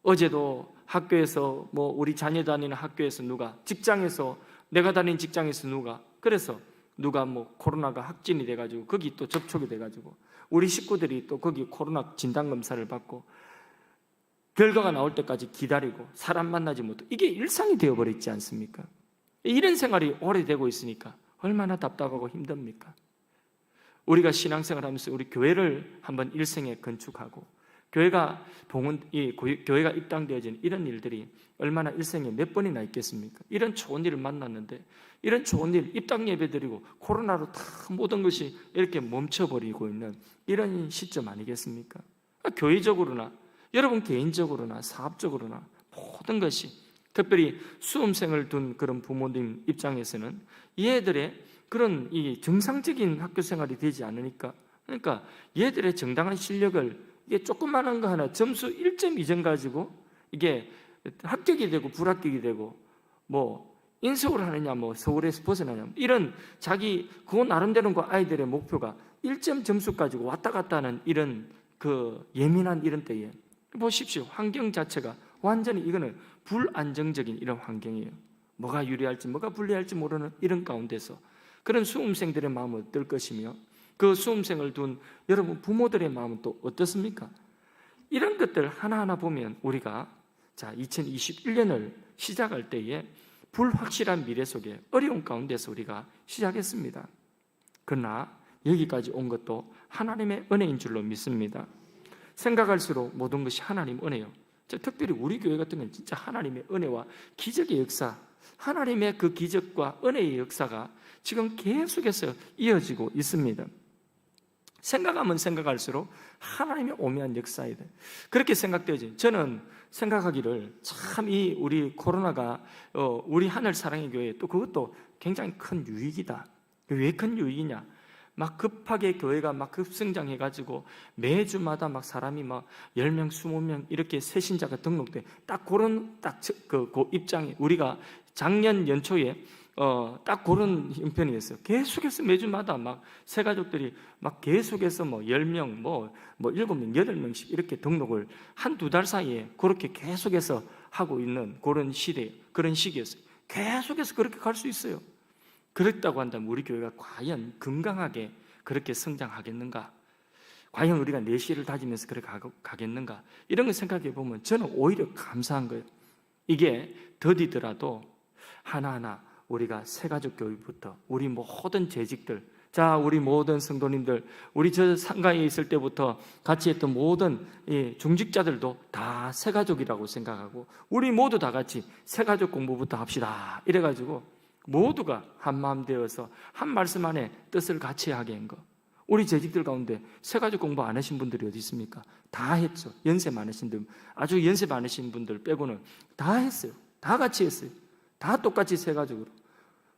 어제도 학교에서 우리 자녀 다니는 학교에서 누가, 직장에서 내가 다니는 직장에서 누가, 그래서 누가 코로나가 확진이 돼가지고 거기 또 접촉이 돼가지고 우리 식구들이 또 거기 코로나 진단검사를 받고 결과가 나올 때까지 기다리고 사람 만나지 못하고, 이게 일상이 되어버렸지 않습니까? 이런 생활이 오래되고 있으니까 얼마나 답답하고 힘듭니까? 우리가 신앙생활 하면서 우리 교회를 한번 일생에 건축하고 교회가 교회가 입당되어진 이런 일들이 얼마나 일생에 몇 번이나 있겠습니까? 이런 좋은 일을 만났는데 이런 좋은 일 입당 예배 드리고 코로나로 다 모든 것이 이렇게 멈춰버리고 있는 이런 시점 아니겠습니까? 교회적으로나 여러분 개인적으로나 사업적으로나 모든 것이, 특별히 수험생을 둔 그런 부모님 입장에서는 얘들의 그런 이 정상적인 학교 생활이 되지 않으니까, 그러니까 얘들의 정당한 실력을 이게 조그마한 거 하나 점수 1.2점 가지고 이게 합격이 되고 불합격이 되고 뭐 인서울 하느냐 뭐 서울에서 벗어나냐 이런 자기 그거 나름대로 그 아이들의 목표가 1점 점수 가지고 왔다 갔다 하는 이런 그 예민한 이런 때에 보십시오. 환경 자체가 완전히 이거는 불안정적인 이런 환경이에요. 뭐가 유리할지 뭐가 불리할지 모르는 이런 가운데서 그런 수험생들의 마음은 어떨 것이며 그 수험생을 둔 여러분 부모들의 마음은 또 어떻습니까? 이런 것들 하나하나 보면 우리가 2021년을 시작할 때에 불확실한 미래 속에 어려운 가운데서 우리가 시작했습니다. 그러나 여기까지 온 것도 하나님의 은혜인 줄로 믿습니다. 생각할수록 모든 것이 하나님 은혜요. 특별히 우리 교회 같은 경우는 진짜 하나님의 은혜와 기적의 역사, 하나님의 그 기적과 은혜의 역사가 지금 계속해서 이어지고 있습니다. 생각하면 생각할수록 하나님의 오묘한 역사이다. 그렇게 생각되지. 저는 생각하기를 참 이 우리 코로나가 우리 하늘 사랑의 교회 또 그것도 굉장히 큰 유익이다. 왜 큰 유익이냐? 막 급하게 교회가 막 급성장해가지고 매주마다 막 사람이 막 10명, 20명 이렇게 새신자가 등록돼. 딱 그런 그 입장에 우리가 작년 연초에 딱 그런 형편이었어요. 계속해서 매주마다 막 새 가족들이 막 계속해서 뭐 10명, 뭐 7명, 8명씩 이렇게 등록을 한두 달 사이에 그렇게 계속해서 하고 있는 그런 시대, 그런 시기였어요. 계속해서 그렇게 갈 수 있어요. 그랬다고 한다면 우리 교회가 과연 건강하게 그렇게 성장하겠는가? 과연 우리가 내실을 다지면서 그렇게 가겠는가? 이런 걸 생각해 보면 저는 오히려 감사한 거예요. 이게 더디더라도 하나하나 우리가 새가족 교회부터 우리 모든 재직들, 우리 모든 성도님들, 우리 저 상가에 있을 때부터 같이 했던 모든 중직자들도 다 새가족이라고 생각하고 우리 모두 다 같이 새가족 공부부터 합시다 이래가지고 모두가 한 마음 되어서 한 말씀 안에 뜻을 같이 하게 한 거. 우리 재직들 가운데 새가족 공부 안 하신 분들이 어디 있습니까? 다 했죠. 연세 많으신 분, 아주 연세 많으신 분들 빼고는 다 했어요. 다 같이 했어요. 다 똑같이 새가족으로.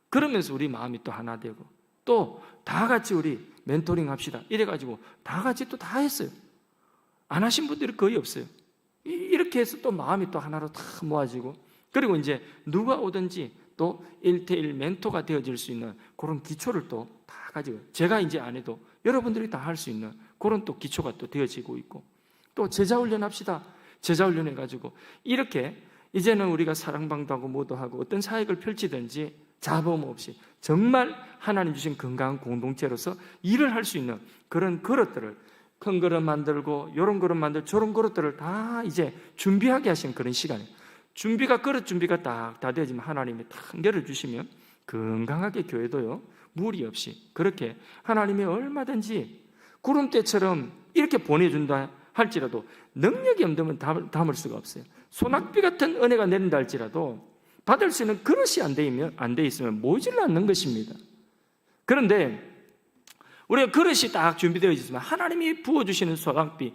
그러면서 우리 마음이 또 하나 되고 또 다 같이 우리 멘토링 합시다 이래가지고 다 같이 또 다 했어요. 안 하신 분들이 거의 없어요. 이렇게 해서 또 마음이 또 하나로 다 모아지고, 그리고 이제 누가 오든지 또 1:1 멘토가 되어질 수 있는 그런 기초를 또 다 가지고, 제가 이제 안 해도 여러분들이 다 할 수 있는 그런 또 기초가 또 되어지고 있고, 또 제자훈련 합시다. 제자훈련 해가지고 이렇게 이제는 우리가 사랑방도 하고 뭐도 하고 어떤 사역을 펼치든지 자범 없이 정말 하나님 주신 건강한 공동체로서 일을 할 수 있는 그런 그릇들을, 큰 그릇 만들고 요런 그릇 만들고 저런 그릇들을 다 이제 준비하게 하신 그런 시간이에요. 그릇 준비가 다 되어지면 하나님이 딱 열어주시면 건강하게 교회도요 무리 없이 그렇게 하나님이 얼마든지 구름대처럼 이렇게 보내준다 할지라도 능력이 없으면 담을 수가 없어요. 소낙비 같은 은혜가 내린다 할지라도 받을 수 있는 그릇이 안 돼 있으면 모이질 않는 것입니다. 그런데 우리가 그릇이 딱 준비되어 있으면 하나님이 부어주시는 소낙비,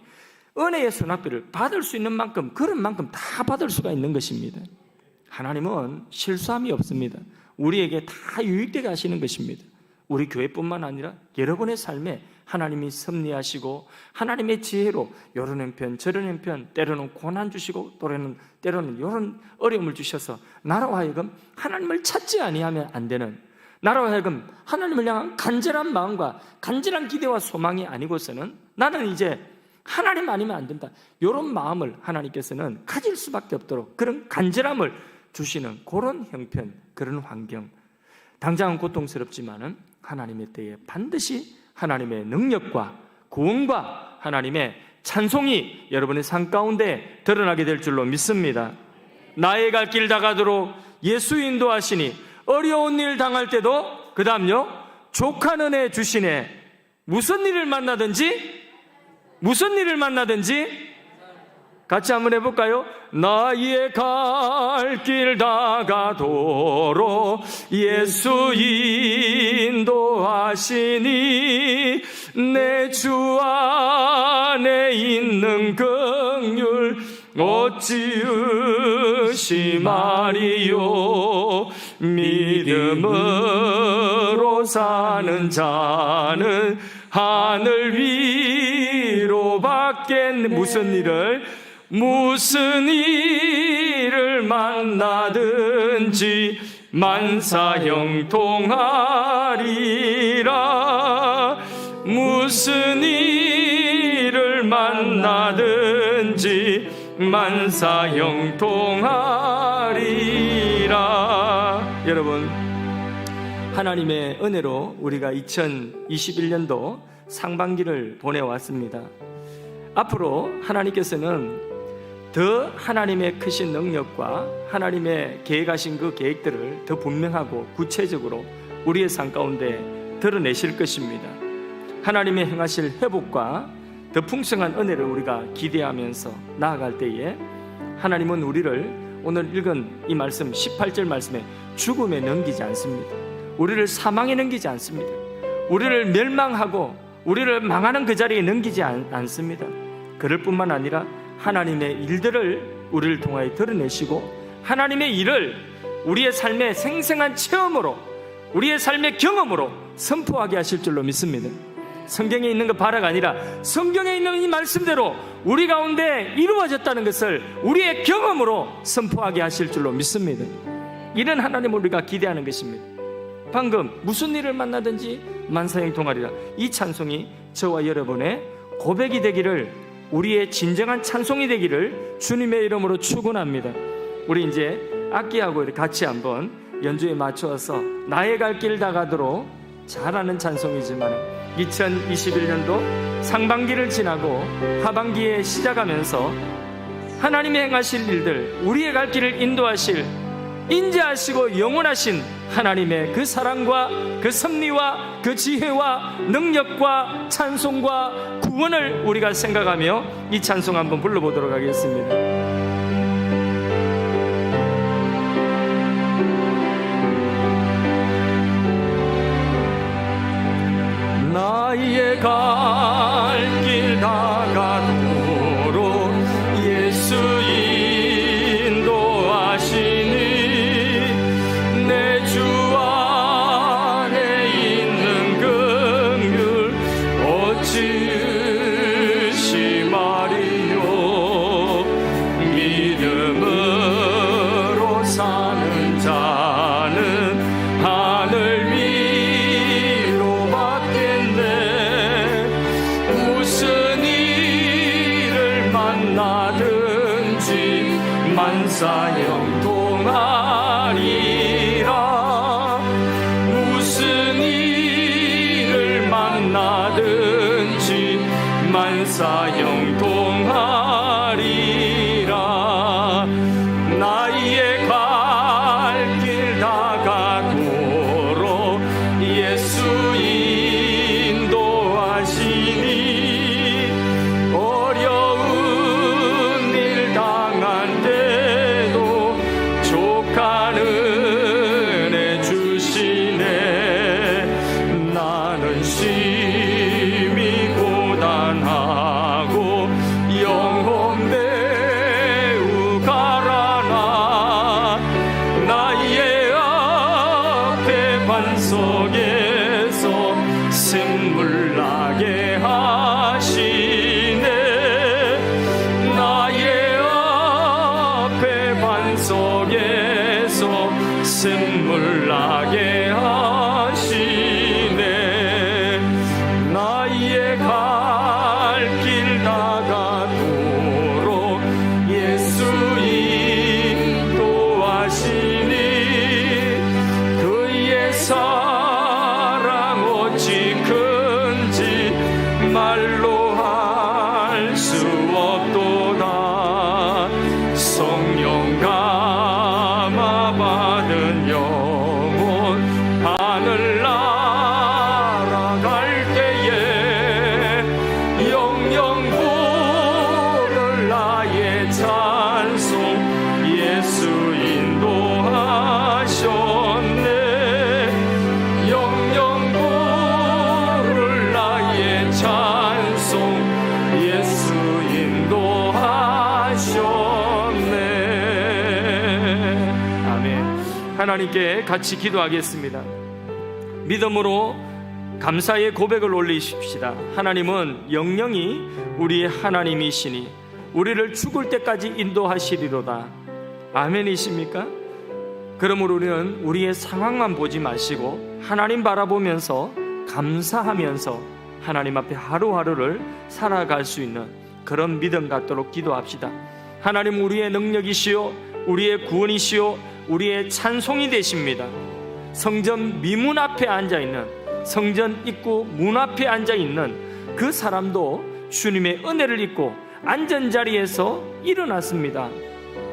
은혜의 소낙비를 받을 수 있는 만큼, 그릇만큼 다 받을 수가 있는 것입니다. 하나님은 실수함이 없습니다. 우리에게 다 유익되게 하시는 것입니다. 우리 교회뿐만 아니라 여러분의 삶에 하나님이 섭리하시고 하나님의 지혜로 요런 형편 저런 형편, 때로는 고난 주시고 때로는 요런 어려움을 주셔서 나로 하여금 하나님을 찾지 아니하면 안 되는, 나로 하여금 하나님을 향한 간절한 마음과 간절한 기대와 소망이 아니고서는 나는 이제 하나님 아니면 안 된다, 요런 마음을 하나님께서는 가질 수밖에 없도록 그런 간절함을 주시는 그런 형편, 그런 환경, 당장은 고통스럽지만은 하나님의 때에 반드시 하나님의 능력과 구원과 하나님의 찬송이 여러분의 삶 가운데 드러나게 될 줄로 믿습니다. 나의 갈 길 다가도록 예수 인도하시니 어려운 일 당할 때도 그 다음요 족한 은혜 주시네. 무슨 일을 만나든지 같이 한번 해볼까요? 나의 갈 길 다가도록 예수 인도하시니 내 주 안에 있는 긍휼 어찌 의심하리요. 믿음으로 사는 자는 하늘 위로 밖엔 무슨 일을 만나든지 만사형통하리라. 무슨 일을 만나든지 만사형통하리라. 여러분, 하나님의 은혜로 우리가 2021년도 상반기를 보내왔습니다. 앞으로 하나님께서는 더 하나님의 크신 능력과 하나님의 계획하신 그 계획들을 더 분명하고 구체적으로 우리의 삶 가운데 드러내실 것입니다. 하나님의 행하실 회복과 더 풍성한 은혜를 우리가 기대하면서 나아갈 때에 하나님은 우리를 오늘 읽은 이 말씀 18절 말씀에 죽음에 넘기지 않습니다. 우리를 사망에 넘기지 않습니다. 우리를 멸망하고 우리를 망하는 그 자리에 넘기지 않습니다. 그럴 뿐만 아니라 하나님의 일들을 우리를 통하여 드러내시고 하나님의 일을 우리의 삶의 생생한 체험으로, 우리의 삶의 경험으로 선포하게 하실 줄로 믿습니다. 성경에 있는 것 봐라가 아니라 성경에 있는 이 말씀대로 우리 가운데 이루어졌다는 것을 우리의 경험으로 선포하게 하실 줄로 믿습니다. 이런 하나님을 우리가 기대하는 것입니다. 방금 무슨 일을 만나든지 만사형통하리라, 이 찬송이 저와 여러분의 고백이 되기를, 우리의 진정한 찬송이 되기를 주님의 이름으로 축원합니다. 우리 이제 악기하고 같이 한번 연주에 맞추어서 나의 갈 길 다가도록 잘하는 찬송이지만 2021년도 상반기를 지나고 하반기에 시작하면서 하나님의 행하실 일들, 우리의 갈 길을 인도하실, 인자하시고 영원하신 하나님의 그 사랑과 그 섭리와 그 지혜와 능력과 찬송과 구원을 우리가 생각하며 이 찬송 한번 불러보도록 하겠습니다. 나의 갈 길 다가도록 예수 인도하시니 내 주 안에 있는 긍휼 어찌 의심하리요. 믿음으로 사는 자는 하늘 위로 받겠네. 무슨 일을 만나든지 만사형통하리라. 무슨 일을 만나든지 만사형통하리라. 나의 갈 길 다가도록 예수 인도하시니 어려운 일 당한 때도 족한 은혜 주시네. 나는 심히 고단하고 영혼 매우 가라나 나의 앞에 반석에서 샘물 나게 하시네. 나의 앞에 반석에서 샘물 나게 하시네. 나의 갈 길 다가도록 예수 인도하시니 그의 사랑 어찌 큰지 말로 할 수 없도다. 성령 감화 받은 영혼 하늘 날아갈 때에 하나님께 같이 기도하겠습니다. 믿음으로 감사의 고백을 올리십시다. 하나님은 영영이 우리의 하나님이시니 우리를 죽을 때까지 인도하시리로다. 아멘이십니까? 그러므로 우리는 우리의 상황만 보지 마시고 하나님 바라보면서 감사하면서 하나님 앞에 하루하루를 살아갈 수 있는 그런 믿음 갖도록 기도합시다. 하나님, 우리의 능력이시요 우리의 구원이시요 우리의 찬송이 되십니다. 성전 미문 앞에 앉아있는, 성전 입구 문 앞에 앉아있는 그 사람도 주님의 은혜를 입고 안전자리에서 일어났습니다.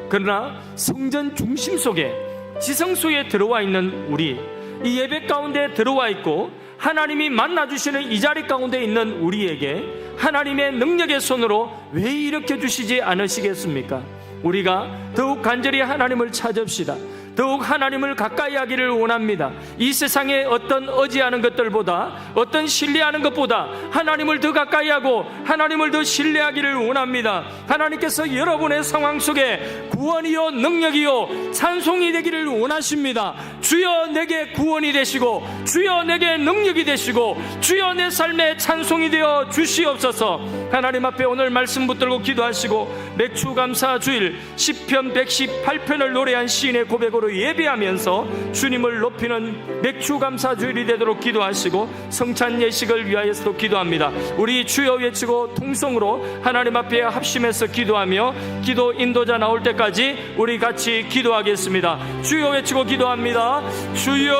그러나 성전 중심 속에, 지성소에 들어와 있는 우리, 이 예배 가운데 들어와 있고 하나님이 만나주시는 이 자리 가운데 있는 우리에게 하나님의 능력의 손으로 왜 일으켜 주시지 않으시겠습니까? 우리가 더욱 간절히 하나님을 찾읍시다. 더욱 하나님을 가까이 하기를 원합니다. 이 세상에 어떤 의지하는 것들보다, 어떤 신뢰하는 것보다 하나님을 더 가까이 하고 하나님을 더 신뢰하기를 원합니다. 하나님께서 여러분의 상황 속에 구원이요 능력이요 찬송이 되기를 원하십니다. 주여 내게 구원이 되시고 주여 내게 능력이 되시고 주여 내 삶에 찬송이 되어 주시옵소서. 하나님 앞에 오늘 말씀 붙들고 기도하시고 맥주감사 주일 시편 118편을 노래한 시인의 고백으로 예배하면서 주님을 높이는 맥주감사 주일이 되도록 기도하시고 성찬 예식을 위하여서도 기도합니다. 우리 주여 외치고 통성으로 하나님 앞에 합심해서 기도하며 기도 인도자 나올 때까지 우리 같이 기도하겠습니다. 주여 외치고 기도합니다. 주여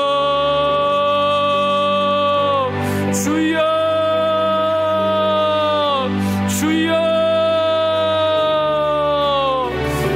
주여 주여.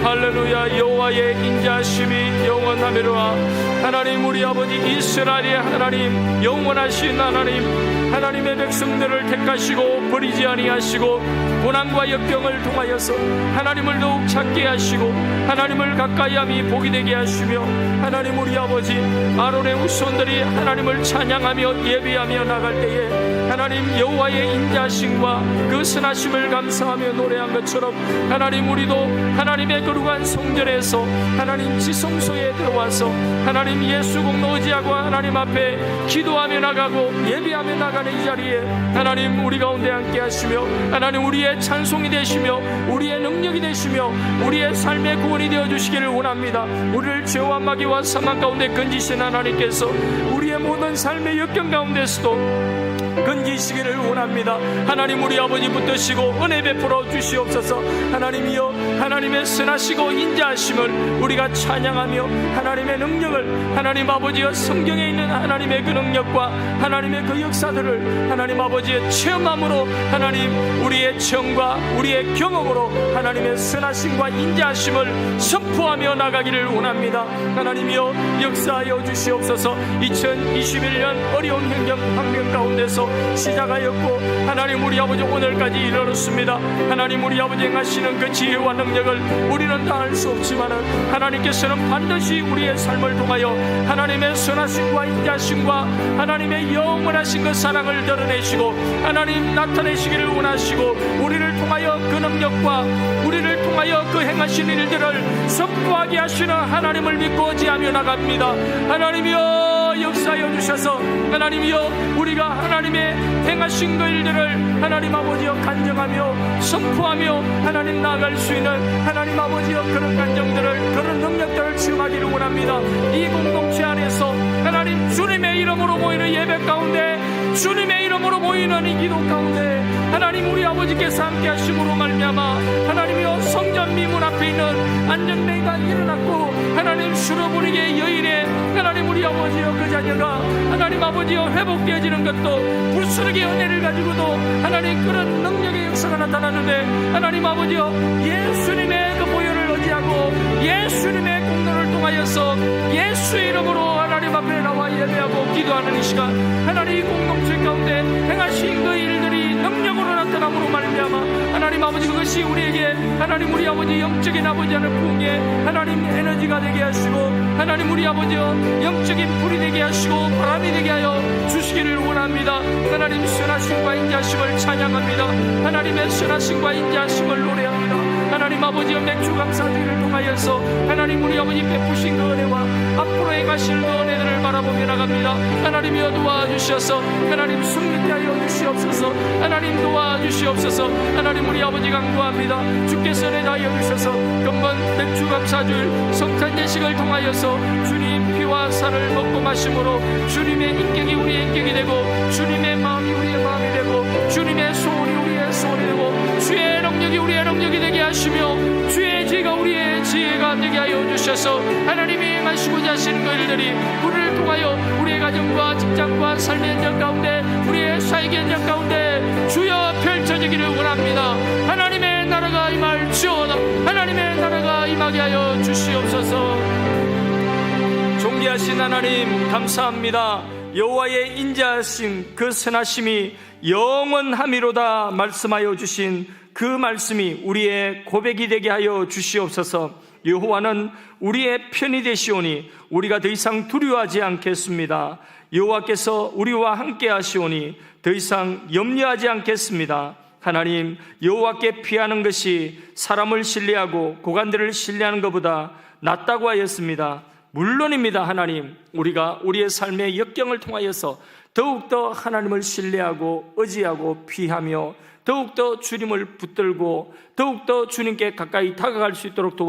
할렐루야. 여호와의 인자하심이 영원하미로라. 하나님, 우리 아버지 이스라엘의 하나님, 영원하신 하나님, 하나님의 백성들을 택하시고 버리지 아니하시고 고난과 역경을 통하여서 하나님을 더욱 찾게 하시고 하나님을 가까이함이 복이 되게 하시며, 하나님 우리 아버지 아론의 후손들이 하나님을 찬양하며 예배하며 나갈 때에 하나님 여호와의 인자하심과 그 선하심을 감사하며 노래한 것처럼 하나님, 우리도 하나님의 거룩한 성전에서 하나님 지성소에 들어와서 하나님 예수 공로 의지하고 하나님 앞에 기도하며 나가고 예배하며 나가는 이 자리에 하나님 우리 가운데 함께 하시며 하나님 우리의 찬송이 되시며 우리의 능력이 되시며 우리의 삶의 구원이 되어 주시기를 원합니다. 우리를 죄와 마귀와 사망 가운데 건지신 하나님께서 우리의 모든 삶의 역경 가운데서도 건지시기를 원합니다. 하나님, 우리 아버지 붙드시고 은혜 베풀어 주시옵소서. 하나님이여, 하나님의 선하시고 인자하심을 우리가 찬양하며 하나님의 능력을, 하나님 아버지여 성경에 있는 하나님의 그 능력과 하나님의 그 역사들을 하나님 아버지의 체험함으로 하나님 우리의 체험과 우리의 경험으로 하나님의 선하심과 인자하심을 선포하며 나가기를 원합니다. 하나님이여, 역사하여 주시옵소서. 2021년 어려운 환경 가운데서 시작하였고 하나님 우리 아버지 오늘까지 이르렀습니다. 하나님 우리 아버지 행하시는 그 지혜와 능력을 우리는 다 알 수 없지만은 하나님께서는 반드시 우리의 삶을 통하여 하나님의 선하심과 인자심과 하나님의 영원하신 그 사랑을 드러내시고 하나님 나타내시기를 원하시고 우리를 통하여 그 능력과 우리를 통하여 그 행하신 일들을 선포하게 하시는 하나님을 믿고 의지하며 나갑니다. 하나님이여, 역사하여 주셔서 하나님이여, 우리가 하나님의 행하신 그 일들을 하나님 아버지여 간증하며 선포하며 하나님 나아갈 수 있는 하나님 아버지여 그런 간정들을, 그런 능력들을 체험하기를 원합니다. 이 공동체 안에서 하나님 주님의 이름으로 모이는 예배 가운데, 주님의 이름으로 모이는 이 기도 가운데 하나님 우리 아버지께서 함께 하심으로 말미암아 하나님이여 성전 미문 앞에 있는 안전뱅이가 일어났고 하나님 수로부리게 여인의 하나님 우리 아버지여 그 자녀가 하나님 아버지여 회복되어지는 것도 불수르게 은혜를 가지고도 하나님 그런 능력의 역사가 나타나는데 하나님 아버지여 예수님의 그 보혈을 의지하고 예수님의 공로를 통하여서 예수의 이름으로 하나님 앞에 나와 예배하고 기도하는 이 시간 하나님 공동체 가운데 행하신 그 일들이 능력으로 나타남으로 말미암아 하나님 아버지 그것이 우리에게 하나님 우리 아버지 영적인 아버지 하는 부흥의 하나님 에너지가 되게 하시고 하나님 우리 아버지 영적인 불이 되게 하시고 바람이 되게 하여 주시기를 원합니다. 하나님 선하심과 인자심을 찬양합니다. 하나님의 선하심과 인자심을 노래합니다. 하나님 아버지여 맥주 감사드리를 통하여서 하나님 우리 아버지 베푸신 그 은혜와 앞으로 행하실 그 은혜들을 바라보며 나갑니다. 하나님이여 도와주셔서 하나님 승리케 하여 주시옵소서. 하나님 도와주시옵소서. 하나님 우리 아버지 간구합니다. 주께서 은혜 다하여 주셔서 금번 맥주 감사주일 성탄 예식을 통하여서 주님 피와 살을 먹고 마심으로 주님의 인격이 우리의 인격이 되고 주님의 마음이 우리의 마음이 되고 주님의 소원이 우리의 소원이 되고 주의 능력이 우리의 능력이 되게 하시며 주의 지혜가 우리의 지혜가 되게 하여 주셔서 하나님이 행하시고자 하시는 그 일들이 우리를 통하여 우리의 가정과 직장과 삶의 현장 가운데 우리의 사역의 현장 가운데 주여 펼쳐지기를 원합니다. 하나님의 나라가 임할지어다. 하나님의 나라가 임하게 하여 주시옵소서. 존귀하신 하나님 감사합니다. 여호와의 인자하신 그 선하심이 영원함이로다 말씀하여 주신 그 말씀이 우리의 고백이 되게 하여 주시옵소서. 여호와는 우리의 편이 되시오니 우리가 더 이상 두려워하지 않겠습니다. 여호와께서 우리와 함께 하시오니 더 이상 염려하지 않겠습니다. 하나님, 여호와께 피하는 것이 사람을 신뢰하고 고관들을 신뢰하는 것보다 낫다고 하였습니다. 물론입니다. 하나님, 우리가 우리의 삶의 역경을 통하여서 더욱더 하나님을 신뢰하고 의지하고 피하며 더욱더 주님을 붙들고 더욱더 주님께 가까이 다가갈 수 있도록 도와